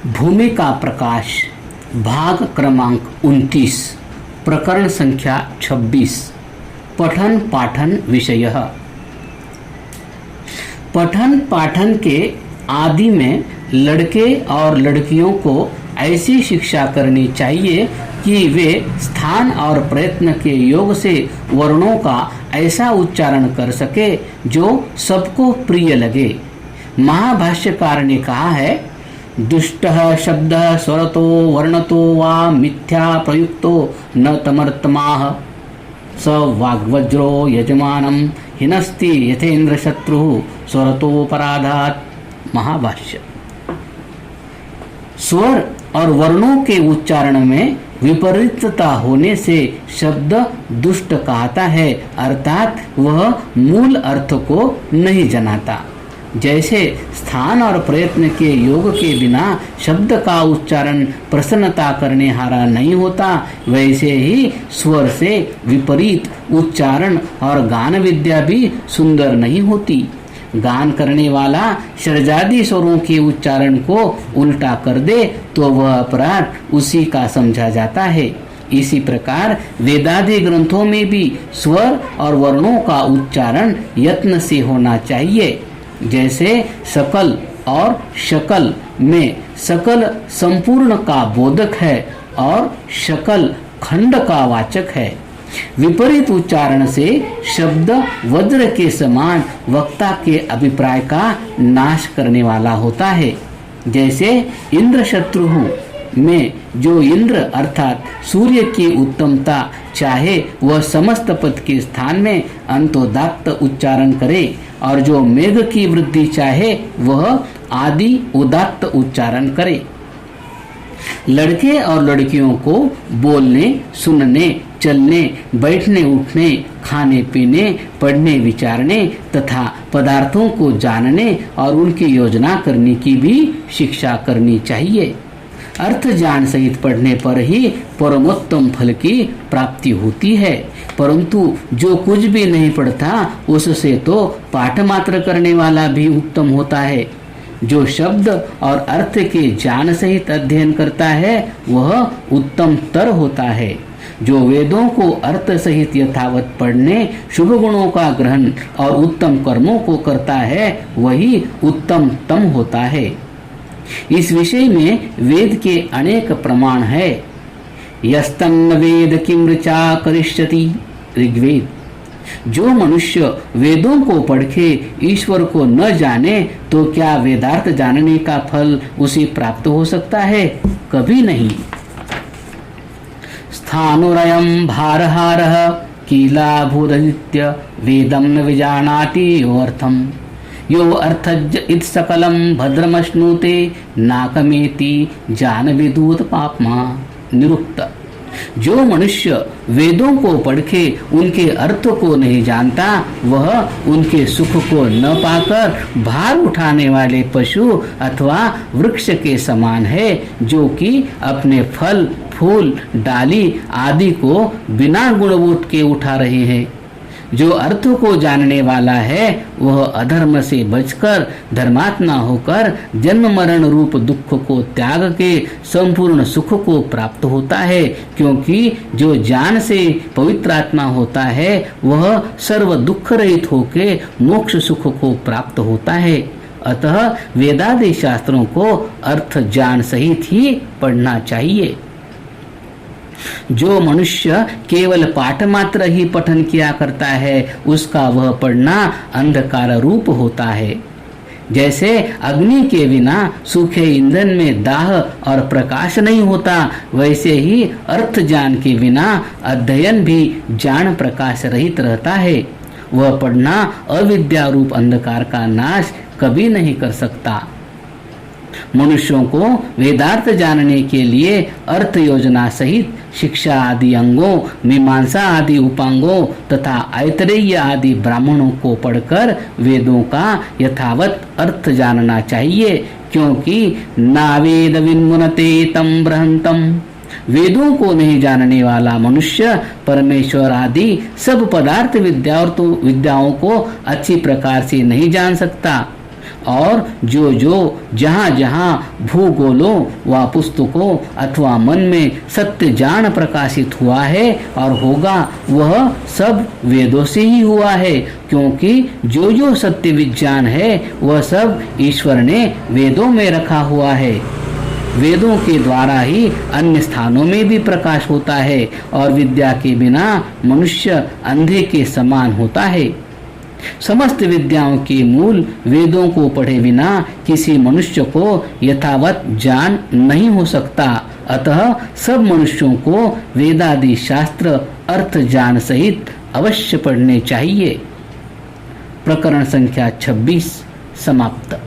भूमिका प्रकाश भाग क्रमांक 29 प्रकरण संख्या 26 पठन पाठन विषय। पठन पाठन के आदि में लड़के और लड़कियों को ऐसी शिक्षा करनी चाहिए कि वे स्थान और प्रयत्न के योग से वर्णों का ऐसा उच्चारण कर सके जो सबको प्रिय लगे। महाभाष्यकार ने कहा है, दुष्टः शब्दः स्वरतो वर्णतो वा मिथ्या प्रयुक्तो न तमर्तमाः स वाग्वज्रो यजमानं हिनस्ति यथेन्द्र शत्रुः स्वरतोपराधात्। महाभाष्य। स्वर और वर्णों के उच्चारण में विपरीतता होने से शब्द दुष्ट कहता है, अर्थात वह मूल अर्थ को नहीं जनाता। जैसे स्थान और प्रयत्न के योग के बिना शब्द का उच्चारण प्रसन्नता करने हारा नहीं होता, वैसे ही स्वर से विपरीत उच्चारण और गान विद्या भी सुंदर नहीं होती। गान करने वाला षड्जादी स्वरों के उच्चारण को उल्टा कर दे तो वह अपराध उसी का समझा जाता है। इसी प्रकार वेदादि ग्रंथों में भी स्वर और वर्णों का उच्चारण यत्न से होना चाहिए। जैसे सकल और शकल में सकल संपूर्ण का बोधक है और शकल खंड का वाचक है। विपरीत उच्चारण से शब्द वज्र के समान वक्ता के अभिप्राय का नाश करने वाला होता है। जैसे इंद्र शत्रु में जो इंद्र अर्थात सूर्य की उत्तमता चाहे वह समस्त पद के स्थान में अंतोदात्त उच्चारण करे, और जो मेघ की वृद्धि चाहे वह आदि उदात्त उच्चारण करे। लड़के और लड़कियों को बोलने, सुनने, चलने, बैठने, उठने, खाने पीने, पढ़ने, विचारने तथा पदार्थों को जानने और उनकी योजना करने की भी शिक्षा करनी चाहिए। अर्थ ज्ञान सहित पढ़ने पर ही परमोत्तम फल की प्राप्ति होती है, परंतु जो कुछ भी नहीं पढ़ता उससे तो पाठ मात्र करने वाला भी उत्तम होता है। जो शब्द और अर्थ के ज्ञान सहित अध्ययन करता है वह उत्तम तर होता है। जो वेदों को अर्थ सहित यथावत पढ़ने, शुभ गुणों का ग्रहण और उत्तम कर्मों को करता है वही उत्तम तम होता है। इस विषय में वेद के अनेक प्रमाण है। यस्तन्न वेद किम ऋचा करिष्यति, ऋग्वेद। जो मनुष्य वेदों को पढ़ के ईश्वर को न जाने तो क्या वेदार्थ जानने का फल उसे प्राप्त हो सकता है? कभी नहीं। स्थानुरयं भारहारः कीलाभूददित्य वेदं न विजानाति योऽर्थम् यो अर्थज इत सकलम भद्रमश्नुते नाकमेति जान विदूत पापमा। निरुक्त। जो मनुष्य वेदों को पढ़ के उनके अर्थ को नहीं जानता वह उनके सुख को न पाकर भार उठाने वाले पशु अथवा वृक्ष के समान है, जो कि अपने फल, फूल, डाली आदि को बिना गुणबोध के उठा रहे हैं। जो अर्थ को जानने वाला है वह अधर्म से बचकर धर्मात्मा होकर जन्म मरण रूप दुख को त्याग के संपूर्ण सुख को प्राप्त होता है, क्योंकि जो ज्ञान से पवित्र आत्मा होता है वह सर्व दुख रहित होके मोक्ष सुख को प्राप्त होता है। अतः वेदादि शास्त्रों को अर्थ ज्ञान सहित ही पढ़ना चाहिए। जो मनुष्य केवल पाठ मात्र ही पठन किया करता है उसका वह पढ़ना अंधकार रूप होता है। जैसे अग्नि के बिना सूखे ईंधन में दाह और प्रकाश नहीं होता, वैसे ही अर्थ ज्ञान के बिना अध्ययन भी ज्ञान प्रकाश रहित रहता है। वह पढ़ना अविद्या रूप अंधकार का नाश कभी नहीं कर सकता। मनुष्यों को वेदार्थ जानने के लिए अर्थ योजना सहित शिक्षा आदि अंगों, मीमांसा आदि उपांगों तथा ऐतरेय आदि ब्राह्मणों को पढ़कर वेदों का यथावत अर्थ जानना चाहिए, क्योंकि नावेद विन्मुनते तम बृहंतम। वेदों को नहीं जानने वाला मनुष्य परमेश्वर आदि सब पदार्थ विद्याओं को अच्छी प्रकार से नहीं जान सकता। और जो जो जहाँ जहाँ भूगोलों व पुस्तकों अथवा मन में सत्य जान प्रकाशित हुआ है और होगा वह सब वेदों से ही हुआ है, क्योंकि जो जो सत्य विज्ञान है वह सब ईश्वर ने वेदों में रखा हुआ है। वेदों के द्वारा ही अन्य स्थानों में भी प्रकाश होता है और विद्या के बिना मनुष्य अंधे के समान होता है। समस्त विद्याओं के मूल वेदों को पढ़े बिना किसी मनुष्य को यथावत ज्ञान नहीं हो सकता। अतः सब मनुष्यों को वेदादि शास्त्र अर्थ ज्ञान सहित अवश्य पढ़ने चाहिए। प्रकरण संख्या 26 समाप्त।